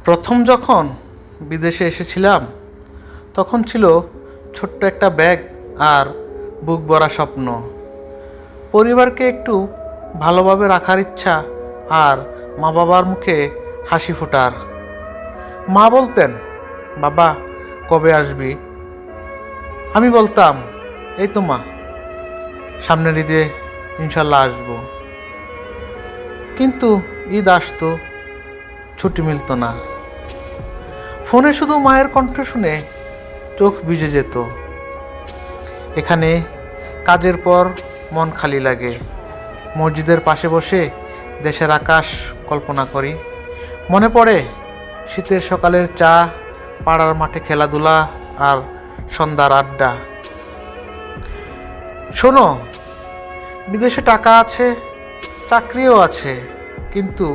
প্রথম যখন বিদেশে এসেছিলাম তখন ছিল ছোট্ট একটা ব্যাগ আর বুক ভরা স্বপ্ন। পরিবারকে একটু ভালোভাবে রাখার ইচ্ছা আর মা বাবার মুখে হাসি ফোটার। মা বলতেন, বাবা কবে আসবি? আমি বলতাম, এই তো মা, সামনের ঈদে ইনশাল্লাহ আসবো। কিন্তু ঈদ আসতো, ছুটি মিলত না। ফোনে শুধু মায়ের কণ্ঠ শুনে চোখ ভিজে যেত। এখানে কাজের পর মন খালি লাগে। মসজিদের পাশে বসে দেশের আকাশ কল্পনা করি। মনে পড়ে শীতের সকালের চা, পাড়ার মাঠে খেলাধুলা আর সন্ধ্যার আড্ডা। শোনো, বিদেশে টাকা আছে, চাকরিও আছে, কিন্তু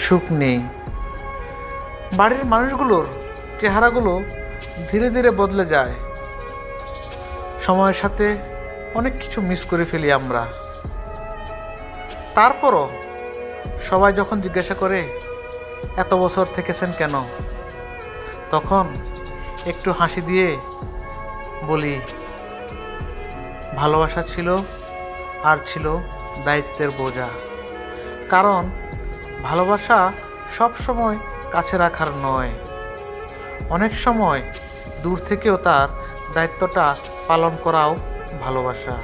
সুখ নেই। বাড়ির মানুষগুলোর চেহারাগুলো ধীরে ধীরে বদলে যায়। সময়ের সাথে অনেক কিছু মিস করে ফেলি আমরা। তারপরও সবাই যখন জিজ্ঞাসা করে, এত বছর থেকেছেন কেন, তখন একটু হাসি দিয়ে বলি, ভালোবাসা ছিল আর ছিল দায়িত্বের বোঝা। কারণ ভালোবাসা সব সময় কাছে রাখার নয়, অনেক সময় দূর থেকেও তার দায়িত্বটা পালন করাও ভালোবাসা।